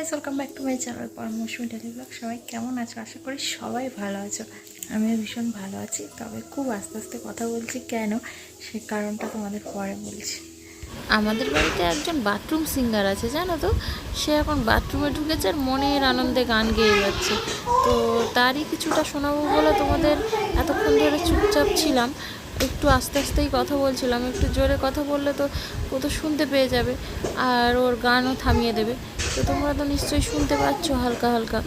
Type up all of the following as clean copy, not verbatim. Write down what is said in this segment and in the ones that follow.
Guys, welcome back to my channel Mousumi daily vlog. সবাই কেমন আছো? আশা করি সবাই ভালো আছো। আমিও ভীষণ ভালো আছি, তবে খুব আস্তে আস্তে কথা বলছি। কেন, সে কারণটা তোমাদের পরে বলছি। আমাদের বাড়িতে একজন বাথরুম সিঙ্গার আছে, জানো তো। সে এখন বাথরুমে ঢুকেছে আর মনের আনন্দে গান গেয়ে যাচ্ছে। তো তারই কিছুটা শোনাবো বলে তোমাদের এতক্ষণ ধরে চুপচাপ ছিলাম। একটু আস্তে আস্তেই কথা বলছিলাম, একটু জোরে কথা বললে তো ও তো শুনতে পেয়ে যাবে আর ওর গানও থামিয়ে দেবে। তো তোমরা তো নিশ্চয়ই শুনতে পাচ্ছ হালকা হালকা।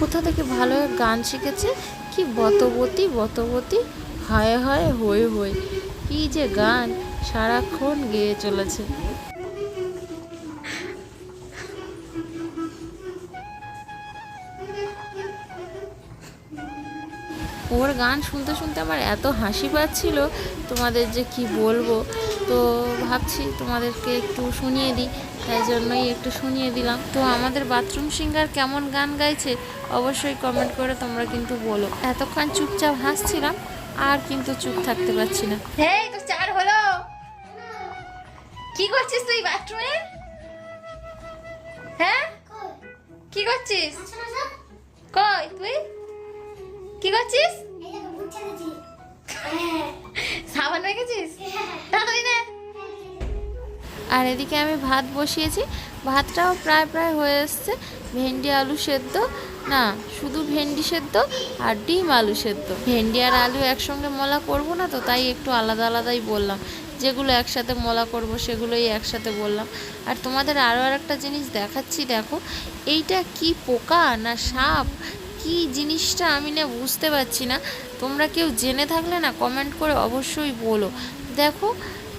কোথা থেকে ভালো গান শিখেছে, কি বতবতী বতবতী, হায় হায় হয়ে হয়ে, কি যে গান সারাক্ষণ গেয়ে চলেছে। ওর গান শুনতে শুনতে আমার এত হাসি পাচ্ছিল, তোমাদের যে কি বলবো। তো ভাবছি তোমাদেরকে একটু শুনিয়ে দিই, তাই জন্যই একটু শুনিয়ে দিলাম। তো আমাদের বাথরুম সিঙ্গার কেমন গান গাইছে অবশ্যই কমেন্ট করে তোমরা কিন্তু বলো। এতক্ষণ চুপচাপ হাসছিলাম, আর কিন্তু চুপ থাকতে পারছি না। হেই, তো চার হলো। কি করছিস তুই বাথরুমে? হ্যাঁ, কি করছিস? কই তুই কি করছিস? সাবান রেখেছিস? তাড়াতাড়ি নে। আর এদিকে আমি ভাত বসিয়েছি, ভাতটাও প্রায় প্রায় হয়ে এসছে। ভেন্ডি আলু সেদ্ধ, না শুধু ভেন্ডি সেদ্ধ আর ডিম আলু সেদ্ধ। ভেন্ডি আর আলু একসঙ্গে মলা করব না, তো তাই একটু আলাদা আলাদাই বললাম। যেগুলো একসাথে মলা করব সেগুলোই একসাথে বললাম। আর তোমাদের আরও একটা জিনিস দেখাচ্ছি, দেখো এইটা কি পোকা না সাপ, কি জিনিসটা আমি না বুঝতে পারছি না। তোমরা কেউ জেনে থাকলে না কমেন্ট করে অবশ্যই বলো। দেখো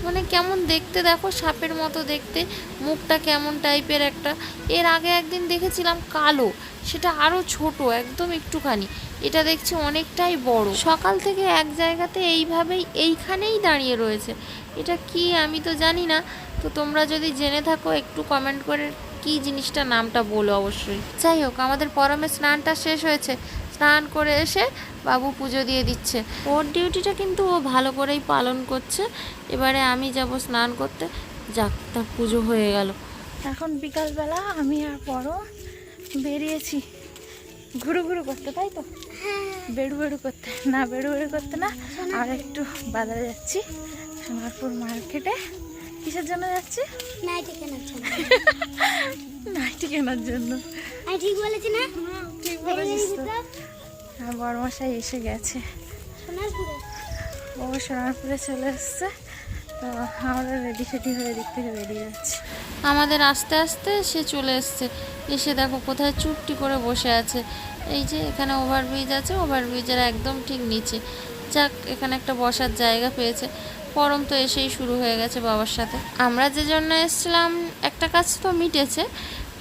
মানে কেমন দেখতে, দেখো সাপের মতো দেখতে, মুখটা কেমন টাইপের একটা। এর আগে একদিন দেখেছিলাম কালো, সেটা আরও ছোট একদম একটুখানি। এটা দেখছি অনেকটাই বড়। সকাল থেকে এক জায়গাতে এইভাবেই এইখানেই দাঁড়িয়ে রয়েছে। এটা কি আমি তো জানি না। তো তোমরা যদি জেনে থাকো একটু কমেন্ট করে কি জিনিসটা নামটা বলো অবশ্যই। যাই হোক, আমাদের পরমে স্নানটা শেষ হয়েছে। স্নান করে এসে বাবু পুজো দিয়ে দিচ্ছে। ওর ডিউটিটা কিন্তু ও ভালো করেই পালন করছে। এবারে আমি যাব স্নান করতে। যাক, তার পুজো হয়ে গেল। এখন বিকালবেলা আমি আর পরম বেরিয়েছি ঘুরু ঘুরু করতে, তাই তো? বেড়ু বেড়ু করতে না, বেড়ু বেড়ু করতে না, আর একটু বাজারে যাচ্ছি সোনারপুর মার্কেটে। কিসের জন্য যাচ্ছি? নাইটি কেনার জন্য। নাইটি কেনার জন্য। আমি ঠিক বলেছি না? ঠিক বলেছিস তো। আর বড়মশাই এসে গেছে, সোনারপুরে। ও সোনারপুরে চলে এসছে। তো আমরা রেডি সেডি হয়ে দিক থেকে বেরিয়ে যাচ্ছি। আমাদের আস্তে আস্তে সে চলে এসছে। এসে দেখো কোথায় চুপটি করে বসে আছে। এই যে এখানে ওভারব্রিজ আছে, ওভারব্রিজের একদম ঠিক নিচে। যাক, এখানে একটা বসার জায়গা পেয়েছে। পরম তো এসেই শুরু হয়ে গেছে বাবার সাথে। আমরা যে জন্য এসেছিলাম একটা কাজ তো মিটেছে,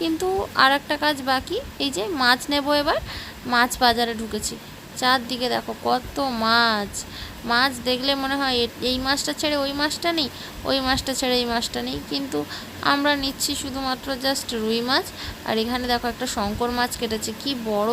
কিন্তু আর একটা কাজ বাকি। এই যে মাছ নেব এবার, মাছ বাজারে ঢুকেছি। চারদিকে দেখো কত মাছ। মাছ দেখলে মনে হয় এই মাছটা ছেড়ে ওই মাছটা নেই, ওই মাছটা ছেড়ে এই মাছটা নেই, কিন্তু আমরা নিচ্ছি শুধুমাত্র জাস্ট রুই মাছ। আর এখানে দেখো একটা শঙ্কর মাছ কেটেছে, কি বড়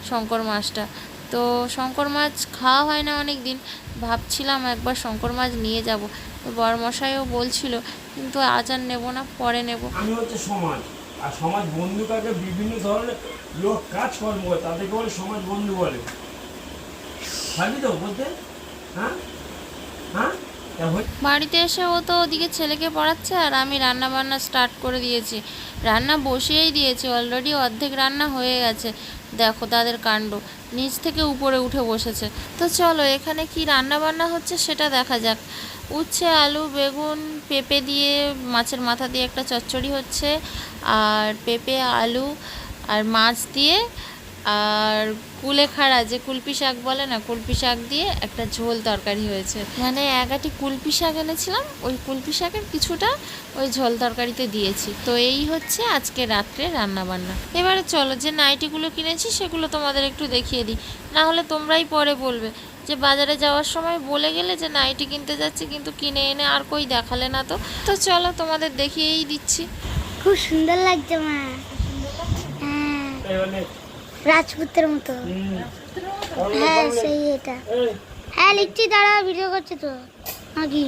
শঙ্কর মাছটা। তো শঙ্কর মাছ খাওয়া হয় না অনেক দিন, ভাবছিলাম একবার শঙ্কর মাছ নিয়ে যাব। তো বড়মশাইও বলছিল, কিন্তু আজ আর নেবো না, পরে নেব। আমি হচ্ছে সমাজ, আর সমাজ বন্ধু কাকে বিভিন্ন ধরনের লোক কাজকর্ম করে তাদেরকে বলে সমাজ বন্ধু বলে। ভাবি তো বলতে? হ্যাঁ হ্যাঁ। বাড়িতে এসে ও তো ওদিকে ছেলেকে পড়াচ্ছে, আর আমি রান্না বান্না স্টার্ট করে দিয়েছি। রান্না বসিয়েই দিয়েছি, অলরেডি অর্ধেক রান্না হয়ে গেছে। দেখো তাদের কাণ্ড, নিচ থেকে উপরে উঠে বসেছে। তো চলো এখানে কি রান্না বান্না হচ্ছে সেটা দেখা যাক। উচ্ছে আলু বেগুন পেঁপে দিয়ে মাছের মাথা দিয়ে একটা চচ্চড়ি হচ্ছে, আর পেঁপে আলু আর মাছ দিয়ে, আর কুলেখাড়া যে কুলপি শাক বলে না, কুলপি শাক দিয়ে একটা ঝোল তরকারি হয়েছে। মানে একাটি কুলপি শাক এনেছিলাম, ওই কুলপি শাকের কিছুটা ওই ঝোল তরকারিতে দিয়েছি। তো এই হচ্ছে আজকে রাত্রে রান্না বান্না। এবারে চলো যে নাইটিগুলো কিনেছি সেগুলো তোমাদের একটু দেখিয়ে দিই, না হলে তোমরাই পরে বলবে যে বাজারে যাওয়ার সময় বলে গেলে যে নাইটি কিনতে যাচ্ছি, কিন্তু কিনে এনে আর কই দেখালে না। তো তো চলো তোমাদের দেখিয়েই দিচ্ছি। খুব সুন্দর লাগছে মা। হ্যাঁ, রাজপুতের মতো। হ্যাঁ সেই এটা। হ্যাঁ লিখছি, দাঁড়া ভিডিও করছে তো নাকি।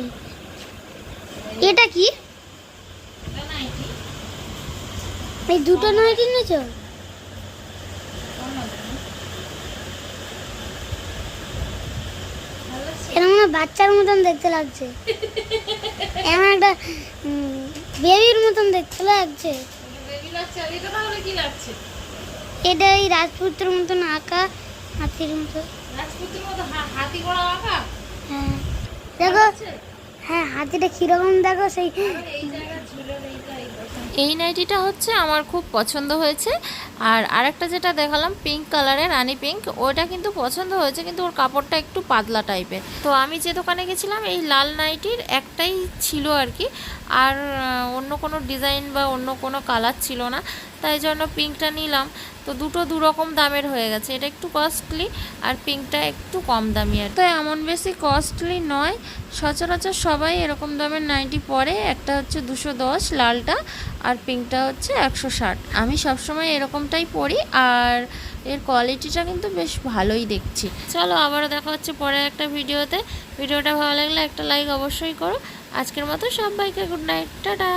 এটা কি? এই দুটো নাইটি নিয়েছো? এরকম না বাচ্চার মতন দেখতে লাগছে, এমন একটা বেবির মতন দেখতে লাগছে। এটা এই রাজপুত্রের মতন আঁকা, হাতির মতো। হ্যাঁ দেখো, হ্যাঁ হাতিটা কিরকম দেখো সেই। এই নাইটিটা হচ্ছে আমার খুব পছন্দ হয়েছে। আর আরেকটা যেটা দেখালাম পিঙ্ক কালারের, রানি পিঙ্ক, ওটা কিন্তু পছন্দ হয়েছে, কিন্তু ওর কাপড়টা একটু পাতলা টাইপের। তো আমি যে দোকানে গেছিলাম এই লাল নাইটির একটাই ছিল আর কি, আর অন্য কোনো ডিজাইন বা অন্য কোনো কালার ছিল না, তাই জন্য পিঙ্কটা নিলাম। তো দুটো দুরকম দামের হয়ে গেছে, এটা একটু কস্টলি আর পিঙ্কটা একটু কম দামি। আর তো এমন বেশি কস্টলি নয়, সচরাচর সবাই এরকম দামের নাইটি পরে। একটা হচ্ছে 210 লালটা, আর পিঙ্কটা হচ্ছে 160। আমি সবসময় এরকমটাই পরি, আর এর কোয়ালিটিটা কিন্তু বেশ ভালোই দেখছি। চলো আবারও দেখা হচ্ছে পরে একটা ভিডিওতে। ভিডিওটা ভালো লাগলে একটা লাইক অবশ্যই করো। আজকের মতো সবাইকে গুড নাইট, টাটা।